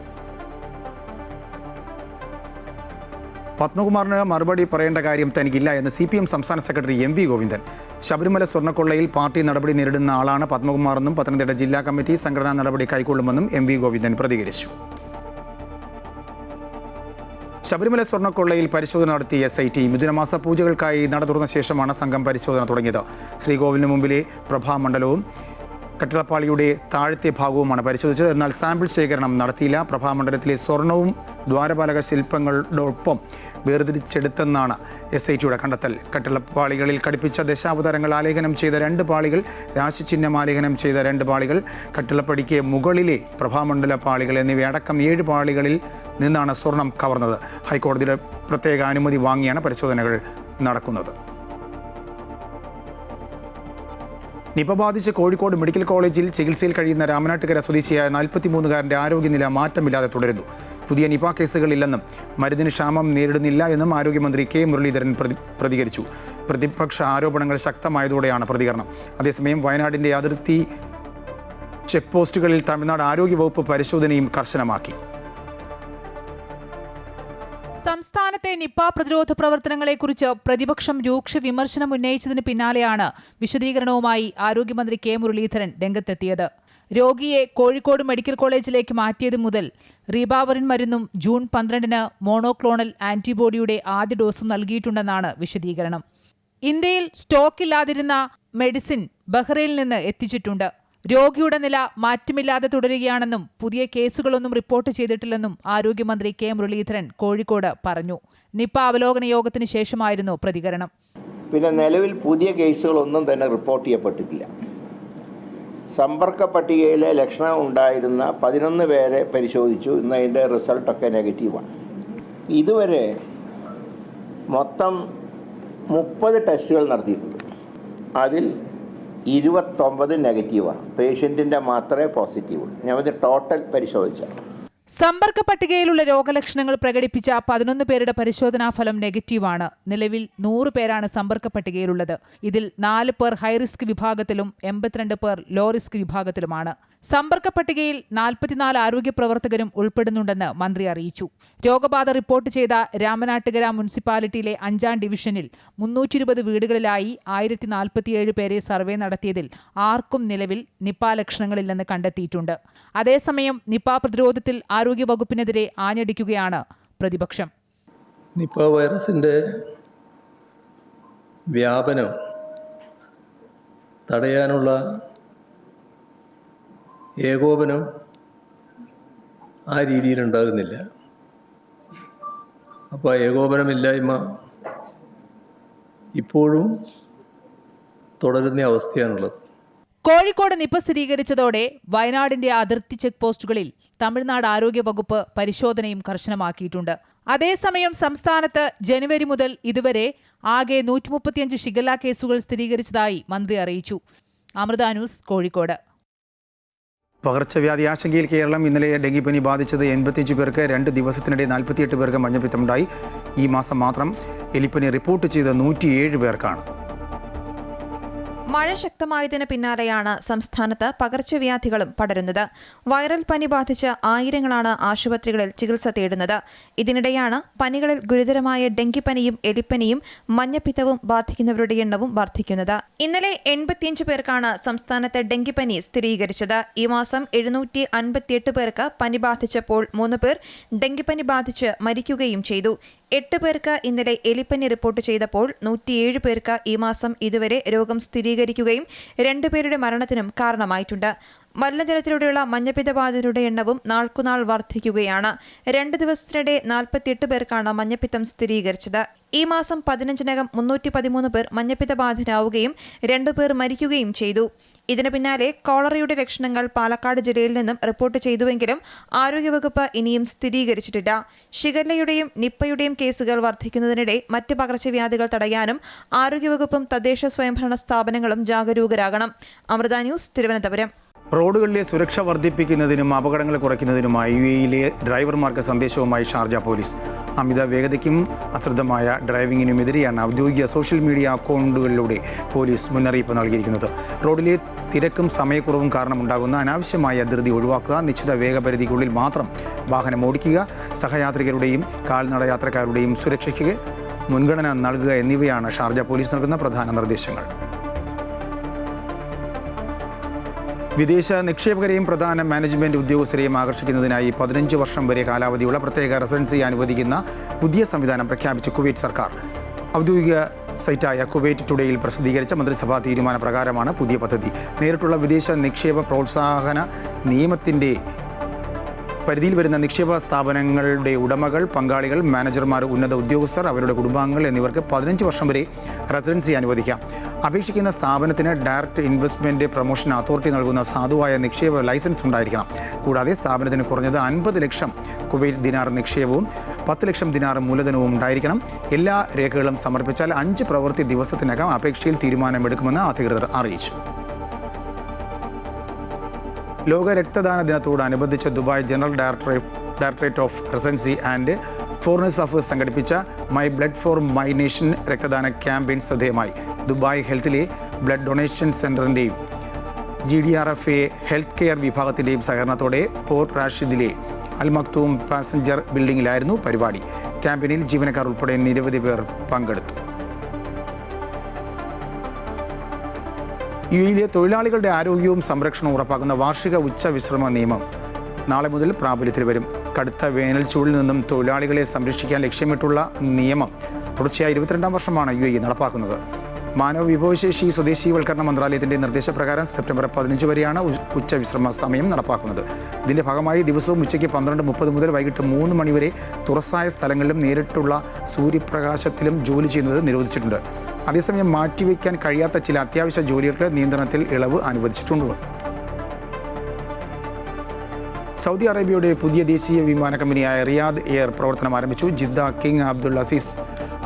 പത്മകുമാറിന് മറുപടി പറയേണ്ട കാര്യം തനിക്കില്ല എന്ന് CPM സംസ്ഥാന സെക്രട്ടറി MV ഗോവിന്ദൻ. ശബരിമല സ്വർണ്ണക്കൊള്ളയിൽ പാർട്ടി നടപടി നേരിടുന്ന ആളാണ് പത്മകുമാറെന്നും പത്തനംതിട്ട ജില്ലാ കമ്മിറ്റി സംഘടനാ നടപടി കൈക്കൊള്ളുമെന്നും MV ഗോവിന്ദൻ പ്രതികരിച്ചു. ശബരിമല സ്വർണ്ണക്കൊള്ളയിൽ പരിശോധന നടത്തിയ SIT മിഥുനമാസ പൂജകൾക്കായി നട തുറന്ന ശേഷമാണ് സംഘം പരിശോധന തുടങ്ങിയത്. ശ്രീകോവിലിന് മുമ്പിലെ പ്രഭാമണ്ഡലവും കട്ടിളപ്പാളിയുടെ താഴത്തെ ഭാഗവുമാണ് പരിശോധിച്ചത്. എന്നാൽ സാമ്പിൾ ശേഖരണം നടത്തിയില്ല. പ്രഭാമണ്ഡലത്തിലെ സ്വർണവും ദ്വാരപാലക ശില്പങ്ങളോടൊപ്പം വേർതിരിച്ചെടുത്തെന്നാണ് SITയുടെ കണ്ടെത്തൽ. കട്ടിളപ്പാളികളിൽ ഘടിപ്പിച്ച ദശാവതാരങ്ങൾ ആലേഖനം ചെയ്ത 2 പാളികൾ, രാശിചിഹ്നം ആലേഖനം ചെയ്ത 2 പാളികൾ, കട്ടിളപ്പടിക്ക് മുകളിലെ പ്രഭാമണ്ഡല പാളികൾ എന്നിവയടക്കം 7 പാളികളിൽ നിന്നാണ് സ്വർണം കവർന്നത്. ഹൈക്കോടതിയുടെ പ്രത്യേക അനുമതി വാങ്ങിയാണ് പരിശോധനകൾ നടക്കുന്നത്. നിപ ബാധിച്ച് കോഴിക്കോട് മെഡിക്കൽ കോളേജിൽ ചികിത്സയിൽ കഴിയുന്ന രാമനാട്ടുകര സ്വദേശിയായ 43-കാരൻ്റെ ആരോഗ്യനില മാറ്റമില്ലാതെ തുടരുന്നു. പുതിയ നിപ കേസുകളില്ലെന്നും മരുന്നിന് ക്ഷാമം നേരിടുന്നില്ല എന്നും ആരോഗ്യമന്ത്രി K. മുരളീധരൻ പ്രതികരിച്ചു. പ്രതിപക്ഷ ആരോപണങ്ങൾ ശക്തമായതോടെയാണ് പ്രതികരണം. അതേസമയം വയനാടിൻ്റെ അതിർത്തി ചെക്ക് പോസ്റ്റുകളിൽ തമിഴ്നാട് ആരോഗ്യവകുപ്പ് പരിശോധനയും കർശനമാക്കി. സംസ്ഥാനത്തെ നിപ പ്രതിരോധ പ്രവർത്തനങ്ങളെക്കുറിച്ച് പ്രതിപക്ഷം രൂക്ഷ വിമർശനം ഉന്നയിച്ചതിന് പിന്നാലെയാണ് വിശദീകരണവുമായി ആരോഗ്യമന്ത്രി K. മുരളീധരൻ രംഗത്തെത്തിയത്. രോഗിയെ കോഴിക്കോട് മെഡിക്കൽ കോളേജിലേക്ക് മാറ്റിയത് മുതൽ റീബാവറിൻ മരുന്നും ജൂൺ 12-ന് മോണോക്ലോണൽ ആന്റിബോഡിയുടെ ആദ്യ ഡോസും നൽകിയിട്ടുണ്ടെന്നാണ് വിശദീകരണം. ഇന്ത്യയിൽ സ്റ്റോക്കില്ലാതിരുന്ന മെഡിസിൻ ബഹ്റൈനിൽ നിന്ന് എത്തിച്ചിട്ടുണ്ട്. രോഗിയുടെ നില മാറ്റമില്ലാതെ തുടരുകയാണെന്നും പുതിയ കേസുകളൊന്നും റിപ്പോർട്ട് ചെയ്തിട്ടില്ലെന്നും ആരോഗ്യമന്ത്രി കെ മുരളീധരൻ കോഴിക്കോട് പറഞ്ഞു. നിപ അവലോകന യോഗത്തിന് ശേഷമായിരുന്നു പ്രതികരണം. പിന്നെ നിലവിൽ പുതിയ കേസുകളൊന്നും തന്നെ റിപ്പോർട്ട് ചെയ്യപ്പെട്ടിട്ടില്ല. സമ്പർക്ക പട്ടികയിലെ ലക്ഷണം ഉണ്ടായിരുന്ന 11 പേരെ പരിശോധിച്ചു. ഇന്ന് അതിൻ്റെ റിസൾട്ടൊക്കെ നെഗറ്റീവാണ്. ഇതുവരെ മൊത്തം 30 ടെസ്റ്റുകൾ നടത്തിയിട്ടുണ്ട്. അതിൽ 29 നെഗറ്റീവാണ്. പേഷ്യൻറ്റിൻ്റെ മാത്രമേ പോസിറ്റീവുള്ളൂ. ഞാൻ ടോട്ടൽ പരിശോധിച്ച സമ്പർക്ക പട്ടികയിലുള്ള രോഗലക്ഷണങ്ങൾ പ്രകടിപ്പിച്ച 11 പേരുടെ പരിശോധനാ ഫലം നെഗറ്റീവാണ്. നിലവിൽ 100 പേരാണ് സമ്പർക്ക പട്ടികയിലുള്ളത്. ഇതിൽ 4 പേർ ഹൈറിസ്ക് വിഭാഗത്തിലും 82 പേർ ലോ റിസ്ക് വിഭാഗത്തിലുമാണ്. സമ്പർക്ക പട്ടികയിൽ 44 ആരോഗ്യ പ്രവർത്തകരും ഉൾപ്പെടുന്നുണ്ടെന്ന് മന്ത്രി അറിയിച്ചു. രോഗബാധ റിപ്പോർട്ട് ചെയ്ത രാമനാട്ടുകര മുനിസിപ്പാലിറ്റിയിലെ 5ാം ഡിവിഷനിൽ 320 വീടുകളിലായി 1047 പേരെ സർവേ നടത്തിയതിൽ ആർക്കും നിലവിൽ നിപ ലക്ഷണങ്ങളില്ലെന്ന് കണ്ടെത്തിയിട്ടുണ്ട്. അതേസമയം നിപ പ്രതിരോധത്തിൽ ആരോഗ്യവകുപ്പിനെതിരെ ആഞ്ഞടിക്കുകയാണ് പ്രതിപക്ഷം. നിപ വൈറസിൻ്റെ വ്യാപനം തടയാനുള്ള ഏകോപനം ആ രീതിയിലുണ്ടാകുന്നില്ല. അപ്പോൾ ഏകോപനമില്ലായ്മ ഇപ്പോഴും തുടരുന്ന അവസ്ഥയാണുള്ളത്. കോഴിക്കോട് നിപ സ്ഥിരീകരിച്ചതോടെ വയനാടിന്റെ അതിർത്തി ചെക്ക് പോസ്റ്റുകളിൽ തമിഴ്നാട് ആരോഗ്യവകുപ്പ് പരിശോധനയും കർശനമാക്കിയിട്ടുണ്ട്. അതേസമയം സംസ്ഥാനത്ത് ജനുവരി മുതൽ ഇതുവരെ ആകെ 135 ഷിഗല്ല കേസുകൾ സ്ഥിരീകരിച്ചതായി മന്ത്രി അറിയിച്ചു. അമൃത ന്യൂസ്, കോഴിക്കോട്. പകർച്ചവ്യാധി ആശങ്കയിൽ കേരളം. ഇന്നലെ ഡെങ്കിപ്പനി ബാധിച്ചത് 85 പേർക്ക്. 2 ദിവസത്തിനിടെ 48 പേർക്ക് മഞ്ഞപ്പിത്തമുണ്ടായി. ഈ മാസം മാത്രം എലിപ്പനി റിപ്പോർട്ട് ചെയ്ത് 107 പേർക്കാണ്. മഴ ശക്തമായതിന് പിന്നാലെയാണ് സംസ്ഥാനത്ത് പകർച്ചവ്യാധികളും പടരുന്നത്. വൈറൽ പനി ബാധിച്ച് ആയിരങ്ങളാണ് ആശുപത്രികളിൽ ചികിത്സ തേടുന്നത്. ഇതിനിടെയാണ് പനികളിൽ ഗുരുതരമായ ഡെങ്കിപ്പനിയും എലിപ്പനിയും മഞ്ഞപ്പിത്തവും ബാധിക്കുന്നവരുടെ എണ്ണവും വർദ്ധിക്കുന്നത്. ഇന്നലെ 85 പേർക്കാണ് സംസ്ഥാനത്ത് ഡെങ്കിപ്പനി സ്ഥിരീകരിച്ചത്. ഈ മാസം 758 പേർക്ക് പനി ബാധിച്ചപ്പോൾ 3 പേർ ഡെങ്കിപ്പനി ബാധിച്ച് മരിക്കുകയും ചെയ്തു. 8 പേർക്ക് ഇന്നലെ എലിപ്പനി റിപ്പോർട്ട് ചെയ്തപ്പോൾ 107 പേർക്ക് ഈ മാസം ഇതുവരെ രോഗം സ്ഥിരീകരിക്കുകയും 2 പേരുടെ മരണത്തിനും കാരണമായിട്ടുണ്ട്. മലിനജലത്തിലൂടെയുള്ള മഞ്ഞപ്പിത്ത ബാധിതരുടെ എണ്ണവും നാൾക്കുനാൾ വർദ്ധിക്കുകയാണ്. 2 ദിവസത്തിനിടെ 48 പേർക്കാണ് മഞ്ഞപ്പിത്തം സ്ഥിരീകരിച്ചത്. ഈ മാസം 15-നകം 313 പേർ മഞ്ഞപ്പിത്ത ബാധിതരാവുകയും 2 പേർ മരിക്കുകയും ചെയ്തു. ഇതിനു പിന്നാലെ കോളറയുടെ ലക്ഷണങ്ങൾ പാലക്കാട് ജില്ലയിൽ നിന്നും റിപ്പോർട്ട് ചെയ്തുവെങ്കിലും ആരോഗ്യവകുപ്പ് ഇനിയും സ്ഥിരീകരിച്ചിട്ടില്ല. ഷിഗല്ലയുടെയും നിപ്പയുടെയും കേസുകൾ വർദ്ധിക്കുന്നതിനിടെ മറ്റ് പകർച്ചവ്യാധികൾ തടയാനും ആരോഗ്യവകുപ്പും തദ്ദേശ സ്വയംഭരണ സ്ഥാപനങ്ങളും ജാഗരൂകരാകണം. അമൃത ന്യൂസ്, തിരുവനന്തപുരം. റോഡുകളിലെ സുരക്ഷ വർദ്ധിപ്പിക്കുന്നതിനും അപകടങ്ങൾ കുറയ്ക്കുന്നതിനുമായി UAE-യിലെ ഡ്രൈവർമാർക്ക് സന്ദേശവുമായി ഷാർജ പോലീസ്. അമിത വേഗതയ്ക്കും അശ്രദ്ധമായ ഡ്രൈവിംഗിനുമെതിരെയാണ് ഔദ്യോഗിക സോഷ്യൽ മീഡിയ അക്കൗണ്ടുകളിലൂടെ പോലീസ് മുന്നറിയിപ്പ് നൽകിയിരിക്കുന്നത്. റോഡിലെ തിരക്കും സമയക്കുറവും കാരണമുണ്ടാകുന്ന അനാവശ്യമായ ധൃതി ഒഴിവാക്കുക, നിശ്ചിത വേഗപരിധിക്കുള്ളിൽ മാത്രം വാഹനം ഓടിക്കുക, സഹയാത്രികരുടെയും കാൽനട യാത്രക്കാരുടെയും സുരക്ഷയ്ക്ക് മുൻഗണന നൽകുക എന്നിവയാണ് ഷാർജ പോലീസ് നൽകുന്ന പ്രധാന നിർദ്ദേശങ്ങൾ. വിദേശ നിക്ഷേപകരെയും പ്രധാന മാനേജ്മെൻറ്റ് ഉദ്യോഗസ്ഥരെയും ആകർഷിക്കുന്നതിനായി 15 വർഷം വരെ കാലാവധിയുള്ള പ്രത്യേക റെസിഡൻസി അനുവദിക്കുന്ന പുതിയ സംവിധാനം പ്രഖ്യാപിച്ചു കുവൈറ്റ് സർക്കാർ. ഔദ്യോഗിക സൈറ്റായ കുവൈറ്റ് ടുഡേയിൽ പ്രസിദ്ധീകരിച്ച മന്ത്രിസഭാ തീരുമാനപ്രകാരമാണ് പുതിയ പദ്ധതി. നേരിട്ടുള്ള വിദേശ നിക്ഷേപ പ്രോത്സാഹന നിയമത്തിൻ്റെ പരിധിയിൽ വരുന്ന നിക്ഷേപ സ്ഥാപനങ്ങളുടെ ഉടമകൾ, പങ്കാളികൾ, മാനേജർമാർ, ഉന്നത ഉദ്യോഗസ്ഥർ, അവരുടെ കുടുംബാംഗങ്ങൾ എന്നിവർക്ക് 15 വർഷം വരെ റെസിഡൻസി അനുവദിക്കാം. അപേക്ഷിക്കുന്ന സ്ഥാപനത്തിന് ഡയറക്റ്റ് ഇൻവെസ്റ്റ്മെൻറ്റ് പ്രൊമോഷൻ അതോറിറ്റി നൽകുന്ന സാധുവായ നിക്ഷേപ ലൈസൻസ് ഉണ്ടായിരിക്കണം. കൂടാതെ സ്ഥാപനത്തിന് കുറഞ്ഞത് 50 ലക്ഷം കുവൈറ്റ് ദിനാർ നിക്ഷേപവും 10 ലക്ഷം ദിനാർ മൂലധനവും ഉണ്ടായിരിക്കണം. എല്ലാ രേഖകളും സമർപ്പിച്ചാൽ 5 പ്രവൃത്തി ദിവസത്തിനകം അപേക്ഷയിൽ തീരുമാനമെടുക്കുമെന്ന് അധികൃതർ അറിയിച്ചു. ലോക രക്തദാന ദിനത്തോടനുബന്ധിച്ച് Dubai general directorate of residency and foreigners affairs സംഘടിപ്പിച്ച my blood for my nation രക്തദാന ക്യാമ്പയിൻ ശ്രദ്ധേയമായി. ദുബായ് ഹെൽത്തിലെ ബ്ലഡ് ഡൊണേഷൻ സെൻ്ററിൻ്റെയും GDRFA ഹെൽത്ത് കെയർ വിഭാഗത്തിൻ്റെയും സഹകരണത്തോടെ പോർട്ട് റാഷിദിലെ അൽ മക്തൂം പാസഞ്ചർ ബിൽഡിംഗിലായിരുന്നു പരിപാടി. ക്യാമ്പയിനിൽ ജീവനക്കാർ ഉൾപ്പെടെ നിരവധി പേർ പങ്കെടുത്തു. UAE-യിലെ തൊഴിലാളികളുടെ ആരോഗ്യവും സംരക്ഷണവും ഉറപ്പാക്കുന്ന വാർഷിക ഉച്ചവിശ്രമ നിയമം നാളെ മുതൽ പ്രാബല്യത്തിൽ വരും. കടുത്ത വേനൽ ചൂടിൽ നിന്നും തൊഴിലാളികളെ സംരക്ഷിക്കാൻ ലക്ഷ്യമിട്ടുള്ള നിയമം തുടർച്ചയായ 22-ാം വർഷമാണ് UAE നടപ്പാക്കുന്നത്. മാനവ വിഭവശേഷി സ്വദേശീവൽക്കരണ മന്ത്രാലയത്തിൻ്റെ നിർദ്ദേശപ്രകാരം സെപ്റ്റംബർ 15 വരെയാണ് ഉച്ചവിശ്രമ സമയം നടപ്പാക്കുന്നത്. ഇതിൻ്റെ ഭാഗമായി ദിവസവും ഉച്ചയ്ക്ക് 12:30 മുതൽ വൈകിട്ട് 3 മണി വരെ തുറസായ സ്ഥലങ്ങളിലും നേരിട്ടുള്ള സൂര്യപ്രകാശത്തിലും ജോലി ചെയ്യുന്നത് നിരോധിച്ചിട്ടുണ്ട്. അതേസമയം മാറ്റിവെക്കാൻ കഴിയാത്ത ചില അത്യാവശ്യ ജോലികൾക്ക് നിയന്ത്രണത്തിൽ ഇളവ് അനുവദിച്ചിട്ടുണ്ട്. സൗദി അറേബ്യയുടെ പുതിയ ദേശീയ വിമാന കമ്പനിയായ റിയാദ് എയർ പ്രവർത്തനം ആരംഭിച്ചു. ജിദ്ദ കിങ് അബ്ദുൽ അസീസ്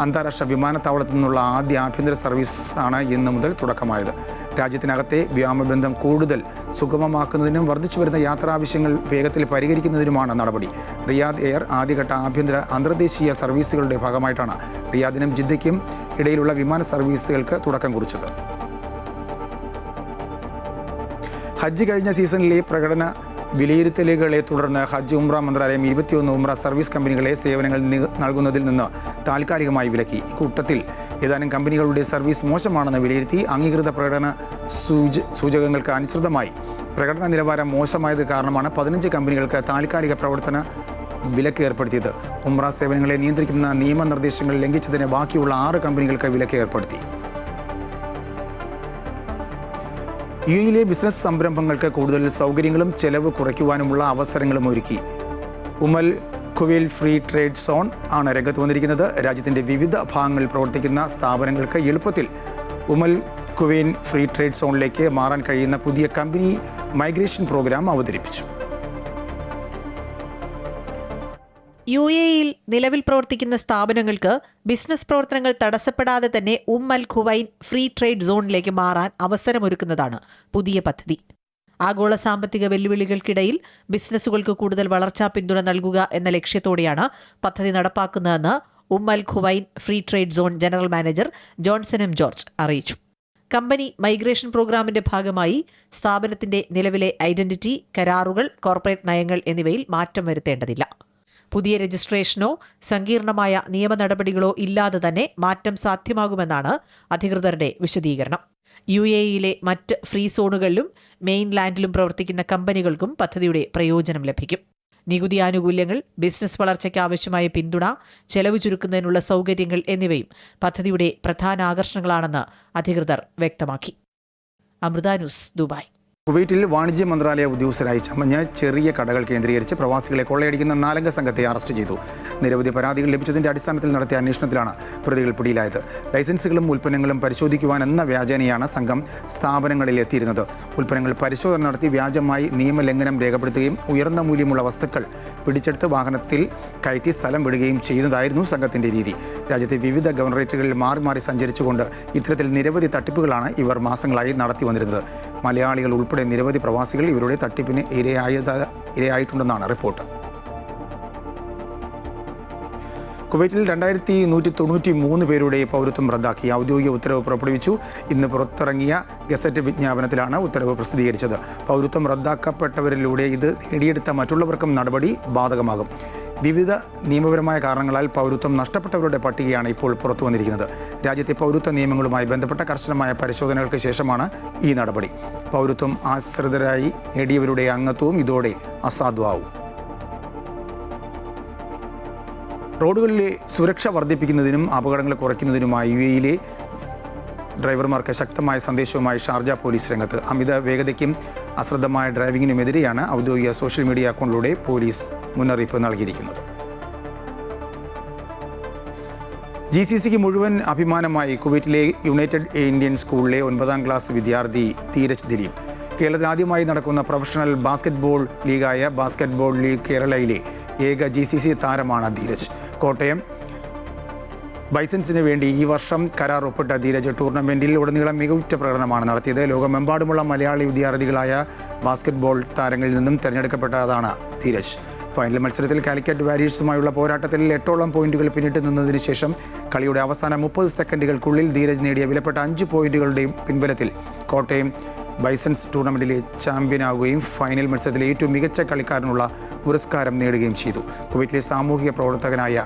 അന്താരാഷ്ട്ര വിമാനത്താവളത്തിൽ നിന്നുള്ള ആദ്യ ആഭ്യന്തര സർവീസാണ് ഇന്ന് മുതൽ തുടക്കമായത്. രാജ്യത്തിനകത്തെ വ്യോമബന്ധം കൂടുതൽ സുഗമമാക്കുന്നതിനും വർദ്ധിച്ചു വരുന്ന യാത്രാവശ്യങ്ങൾ വേഗത്തിൽ പരിഹരിക്കുന്നതിനുമാണ് നടപടി. റിയാദ് എയർ ആദ്യഘട്ട അന്തർദേശീയ സർവീസുകളുടെ ഭാഗമായിട്ടാണ് റിയാദിനും ജിദ്ദയ്ക്കും ഇടയിലുള്ള വിമാന സർവീസുകൾക്ക് തുടക്കം കുറിച്ചത്. ഹജ്ജ് കഴിഞ്ഞ സീസണിലെ പ്രകടന വിലയിരുത്തലുകളെ തുടർന്ന് ഹജ്ജ് ഉംറ മന്ത്രാലയം 21 ഉംറ സർവീസ് കമ്പനികളെ സേവനങ്ങൾ നൽകുന്നതിൽ നിന്ന് താൽക്കാലികമായി വിലക്കി. ഇക്കൂട്ടത്തിൽ ഏതാനും കമ്പനികളുടെ സർവീസ് മോശമാണെന്ന് വിലയിരുത്തി അംഗീകൃത പ്രകടന സൂചകങ്ങൾക്ക് അനുസൃതമായി പ്രകടന നിലവാരം മോശമായത് കാരണമാണ് 15 കമ്പനികൾക്ക് താൽക്കാലിക പ്രവർത്തന വിലക്ക് ഏർപ്പെടുത്തിയത്. ഉംറ സേവനങ്ങളെ നിയന്ത്രിക്കുന്ന നിയമനിർദ്ദേശങ്ങൾ ലംഘിച്ചതിന് ബാക്കിയുള്ള 6 കമ്പനികൾക്ക് വിലക്ക് ഏർപ്പെടുത്തി. യുഎഇയിലെ ബിസിനസ് സംരംഭങ്ങൾക്ക് കൂടുതൽ സൗകര്യങ്ങളും ചെലവ് കുറയ്ക്കുവാനുമുള്ള അവസരങ്ങളും ഒരുക്കി ഉമൽ ഖുവൈൽ ഫ്രീ ട്രേഡ് സോൺ ആണ് രംഗത്ത് വന്നിരിക്കുന്നത്. രാജ്യത്തിൻ്റെ വിവിധ ഭാഗങ്ങളിൽ പ്രവർത്തിക്കുന്ന സ്ഥാപനങ്ങൾക്ക് എളുപ്പത്തിൽ ഉമൽ ഖുവൈൻ ഫ്രീ ട്രേഡ് സോണിലേക്ക് മാറാൻ കഴിയുന്ന പുതിയ കമ്പനി മൈഗ്രേഷൻ പ്രോഗ്രാം അവതരിപ്പിച്ചു. യുഎഇയിൽ നിലവിൽ പ്രവർത്തിക്കുന്ന സ്ഥാപനങ്ങൾക്ക് ബിസിനസ് പ്രവർത്തനങ്ങൾ തടസ്സപ്പെടാതെ തന്നെ അൽ ഖുവൈൻ ഫ്രീ ട്രേഡ് സോണിലേക്ക് മാറാൻ അവസരമൊരുക്കുന്നതാണ് പുതിയ പദ്ധതി. ആഗോള സാമ്പത്തിക വെല്ലുവിളികൾക്കിടയിൽ ബിസിനസ്സുകൾക്ക് കൂടുതൽ വളർച്ചാ പിന്തുണ നൽകുക എന്ന ലക്ഷ്യത്തോടെയാണ് പദ്ധതി നടപ്പാക്കുന്നതെന്ന് Al Quwain free trade zone general manager Johnson M George അറിയിച്ചു. കമ്പനി മൈഗ്രേഷൻ പ്രോഗ്രാമിന്റെ ഭാഗമായി സ്ഥാപനത്തിന്റെ നിലവിലെ ഐഡന്റിറ്റി, കരാറുകൾ, കോർപ്പറേറ്റ് നയങ്ങൾ എന്നിവയിൽ മാറ്റം വരുത്തേണ്ടതില്ല. പുതിയ രജിസ്ട്രേഷനോ സങ്കീർണമായ നിയമ നടപടികളോ ഇല്ലാതെ തന്നെ മാറ്റം സാധ്യമാകുമെന്നാണ് അധികൃതരുടെ വിശദീകരണം. യുഎഇയിലെ മറ്റ് ഫ്രീ സോണുകളിലും മെയിൻലാൻഡിലും പ്രവർത്തിക്കുന്ന കമ്പനികൾക്കും പദ്ധതിയുടെ പ്രയോജനം ലഭിക്കും. നികുതി ആനുകൂല്യങ്ങൾ, ബിസിനസ് വളർച്ചയ്ക്ക് ആവശ്യമായ പിന്തുണ, ചെലവ് ചുരുക്കുന്നതിനുള്ള സൗകര്യങ്ങൾ എന്നിവയും പദ്ധതിയുടെ പ്രധാന ആകർഷണങ്ങളാണെന്ന് അധികൃതർ വ്യക്തമാക്കി. Amrita news, Dubai. കുവൈറ്റിൽ വാണിജ്യ മന്ത്രാലയ ഉദ്യോഗസ്ഥരായി ചമഞ്ഞ് ചെറിയ കടകൾ കേന്ദ്രീകരിച്ച് പ്രവാസികളെ കൊള്ളയടിക്കുന്ന 4 സംഘത്തെ അറസ്റ്റ് ചെയ്തു. നിരവധി പരാതികൾ ലഭിച്ചതിന്റെ അടിസ്ഥാനത്തിൽ നടത്തിയ അന്വേഷണത്തിലാണ് പ്രതികൾ പിടിയിലായത്. ലൈസൻസുകളും ഉൽപ്പന്നങ്ങളും പരിശോധിക്കുവാനെന്ന വ്യാജേനയാണ് സംഘം സ്ഥാപനങ്ങളിൽ എത്തിയിരുന്നത്. ഉൽപ്പന്നങ്ങൾ പരിശോധന നടത്തി വ്യാജമായി നിയമലംഘനം രേഖപ്പെടുത്തുകയും ഉയർന്ന മൂല്യമുള്ള വസ്തുക്കൾ പിടിച്ചെടുത്ത് വാഹനത്തിൽ കയറ്റി സ്ഥലം വിടുകയും ചെയ്യുന്നതായിരുന്നു സംഘത്തിന്റെ രീതി. രാജ്യത്തെ വിവിധ ഗവർണറേറ്റുകളിൽ മാറി മാറി സഞ്ചരിച്ചുകൊണ്ട് ഇത്തരത്തിൽ നിരവധി തട്ടിപ്പുകളാണ് ഇവർ മാസങ്ങളായി നടത്തി വന്നിരുന്നത്. മലയാളികൾ ഉൾപ്പെടെ നിരവധി പ്രവാസികൾ ഇവരുടെ തട്ടിപ്പിന് ഇരയായിട്ടുണ്ടെന്നാണ് റിപ്പോർട്ട്. കുവൈറ്റിൽ 2193 പേരുടെ പൗരത്വം റദ്ദാക്കി ഔദ്യോഗിക ഉത്തരവ് പുറപ്പെടുവിച്ചു. ഇന്ന് പുറത്തിറങ്ങിയ ഗസറ്റ് വിജ്ഞാപനത്തിലാണ് ഉത്തരവ് പ്രസിദ്ധീകരിച്ചത്. പൗരത്വം റദ്ദാക്കപ്പെട്ടവരിലൂടെ ഇത് നേടിയെടുത്ത മറ്റുള്ളവർക്കും നടപടി ബാധകമാകും. വിവിധ നിയമപരമായ കാരണങ്ങളാൽ പൗരത്വം നഷ്ടപ്പെട്ടവരുടെ പട്ടികയാണ് ഇപ്പോൾ പുറത്തു വന്നിരിക്കുന്നത്. രാജ്യത്തെ പൗരത്വ നിയമങ്ങളുമായി ബന്ധപ്പെട്ട കർശനമായ പരിശോധനകൾക്ക് ശേഷമാണ് ഈ നടപടി. പൗരത്വം ആശ്രിതരായി നേടിയവരുടെ അംഗത്വവും ഇതോടെ അസാധുവാകും. റോഡുകളിലെ സുരക്ഷ വർദ്ധിപ്പിക്കുന്നതിനും അപകടങ്ങൾ കുറയ്ക്കുന്നതിനുമായി യുഎഇയിലെ ഡ്രൈവർമാർക്ക് ശക്തമായ സന്ദേശവുമായി ഷാർജ പോലീസ് രംഗത്ത്. അമിത വേഗതയ്ക്കും അശ്രദ്ധമായ ഡ്രൈവിങ്ങിനുമെതിരെയാണ് ഔദ്യോഗിക സോഷ്യൽ മീഡിയ അക്കൗണ്ടിലൂടെ പോലീസ് മുന്നറിയിപ്പ് നൽകിയിരിക്കുന്നത്. GCCക്ക് മുഴുവൻ അഭിമാനമായി കുവൈറ്റിലെ യുണൈറ്റഡ് ഇന്ത്യൻ സ്കൂളിലെ 9ാം ക്ലാസ് വിദ്യാർത്ഥി ധീരജ് ദിലീപ്. കേരളത്തിൽ ആദ്യമായി നടക്കുന്ന പ്രൊഫഷണൽ ബാസ്കറ്റ്ബോൾ ലീഗായ ബാസ്കറ്റ്ബോൾ ലീഗ് കേരളയിലെ ഏക GCC താരമാണ് ധീരജ്. കോട്ടയം ബൈസൻസിന് വേണ്ടി ഈ വർഷം കരാർ ഒപ്പിട്ട ധീരജ് ടൂർണമെൻറ്റിൽ ഉടനീളം മികവുറ്റ പ്രകടനമാണ് നടത്തിയത്. ലോകമെമ്പാടുമുള്ള മലയാളി വിദ്യാർത്ഥികളായ ബാസ്കറ്റ്ബോൾ താരങ്ങളിൽ നിന്നും തിരഞ്ഞെടുക്കപ്പെട്ടതാണ് ധീരജ്. ഫൈനൽ മത്സരത്തിൽ കാലിക്കറ്റ് വാരിയേഴ്സുമായുള്ള പോരാട്ടത്തിൽ 8ഓളം പോയിന്റുകൾ പിന്നിട്ട് നിന്നതിന് ശേഷം കളിയുടെ അവസാന 30 സെക്കൻഡുകൾക്കുള്ളിൽ ധീരജ് നേടിയ വിലപ്പെട്ട 5 പോയിന്റുകളുടെ പിൻബലത്തിൽ കോട്ടയം ബൈസൺസ് ടൂർണമെൻറ്റിലെ ചാമ്പ്യനാവുകയും ഫൈനൽ മത്സരത്തിലെ ഏറ്റവും മികച്ച കളിക്കാരനുള്ള പുരസ്കാരം നേടുകയും ചെയ്തു. കുവൈറ്റിലെ സാമൂഹിക പ്രവർത്തകനായ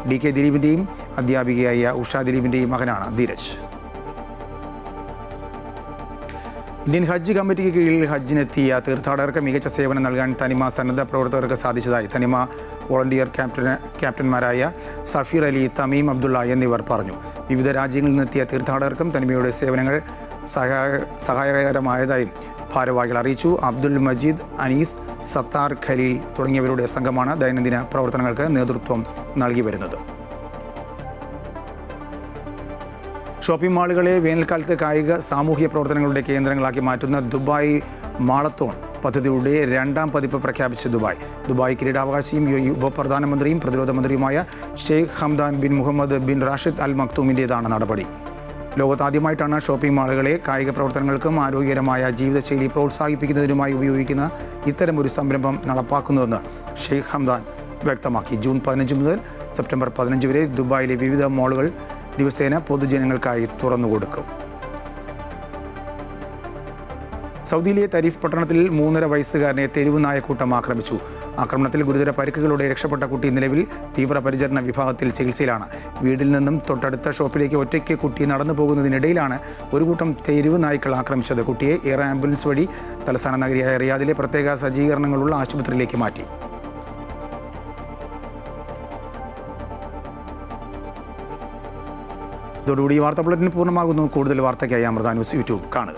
DK ദിലീപിൻ്റെയും അധ്യാപികയായ ഉഷ ദിലീപിൻ്റെയും മകനാണ് ധീരജ്. ഇന്ത്യൻ ഹജ്ജ് കമ്മിറ്റിക്ക് കീഴിൽ ഹജ്ജിനെത്തിയ തീർത്ഥാടകർക്ക് മികച്ച സേവനം നൽകാൻ തനിമ സന്നദ്ധ പ്രവർത്തകർക്ക് സാധിച്ചതായി തനിമ വോളണ്ടിയർ ക്യാപ്റ്റന്മാരായ സഫീർ അലി, തമീം അബ്ദുള്ള എന്നിവർ പറഞ്ഞു. വിവിധ രാജ്യങ്ങളിൽ നിന്നെത്തിയ തീർത്ഥാടകർക്കും തനിമയുടെ സേവനങ്ങൾ സഹായകരമായതായും ഭാരവാഹികൾ അറിയിച്ചു. അബ്ദുൽ മജീദ്, അനീസ്, സത്താർ, ഖലീൽ തുടങ്ങിയവരുടെ സംഘമാണ് ദൈനംദിന പ്രവർത്തനങ്ങൾക്ക് നേതൃത്വം നൽകി വരുന്നത്. ഷോപ്പിംഗ് മാളുകളെ വേനൽക്കാലത്ത് കായിക സാമൂഹ്യ പ്രവർത്തനങ്ങളുടെ കേന്ദ്രങ്ങളാക്കി മാറ്റുന്ന ദുബായ് മാളത്തോൺ പദ്ധതിയുടെ 2ാം പതിപ്പ് പ്രഖ്യാപിച്ച ദുബായ് കിരീടാവകാശിയും UAE ഉപപ്രധാനമന്ത്രിയും പ്രതിരോധ മന്ത്രിയുമായ Sheikh Hamdan bin Mohammed bin Rashid Al മക്തൂമിൻ്റേതാണ് നടപടി. ലോകത്താദ്യമായിട്ടാണ് ഷോപ്പിംഗ് മാളുകളെ കായിക പ്രവർത്തനങ്ങൾക്കും ആരോഗ്യകരമായ ജീവിതശൈലി പ്രോത്സാഹിപ്പിക്കുന്നതിനുമായി ഉപയോഗിക്കുന്ന ഇത്തരമൊരു സംരംഭം നടപ്പാക്കുന്നതെന്ന് ഷെയ്ഖ് ഹംദാൻ വ്യക്തമാക്കി. ജൂൺ 15 മുതൽ സെപ്റ്റംബർ 15 വരെ ദുബായിലെ വിവിധ മാളുകൾ ദിവസേന പൊതുജനങ്ങൾക്കായി തുറന്നുകൊടുക്കും. സൗദിയിലെ തരീഫ് പട്ടണത്തിൽ 3.5 വയസ്സുകാരനെ തെരുവ് നായക്കൂട്ടം ആക്രമിച്ചു. ആക്രമണത്തിൽ ഗുരുതര പരിക്കുകളോടെ രക്ഷപ്പെട്ട കുട്ടി നിലവിൽ തീവ്രപരിചരണ വിഭാഗത്തിൽ ചികിത്സയിലാണ്. വീട്ടിൽ നിന്നും തൊട്ടടുത്ത ഷോപ്പിലേക്ക് ഒറ്റയ്ക്ക് കുട്ടി നടന്നു പോകുന്നതിനിടയിലാണ് ഒരു കൂട്ടം തെരുവ് നായ്ക്കൾ ആക്രമിച്ചത്. കുട്ടിയെ എയർ ആംബുലൻസ് വഴി തലസ്ഥാന നഗരിയായ റിയാദിലെ പ്രത്യേക സജ്ജീകരണങ്ങളുള്ള ആശുപത്രിയിലേക്ക് മാറ്റി. ഇതോടുകൂടി വാർത്താ ബുള്ളറ്റിൻ പൂർണ്ണമാകുന്നു. കൂടുതൽ വാർത്തയ്ക്കായി അമൃത ന്യൂസ് യൂട്യൂബ് കാണുക.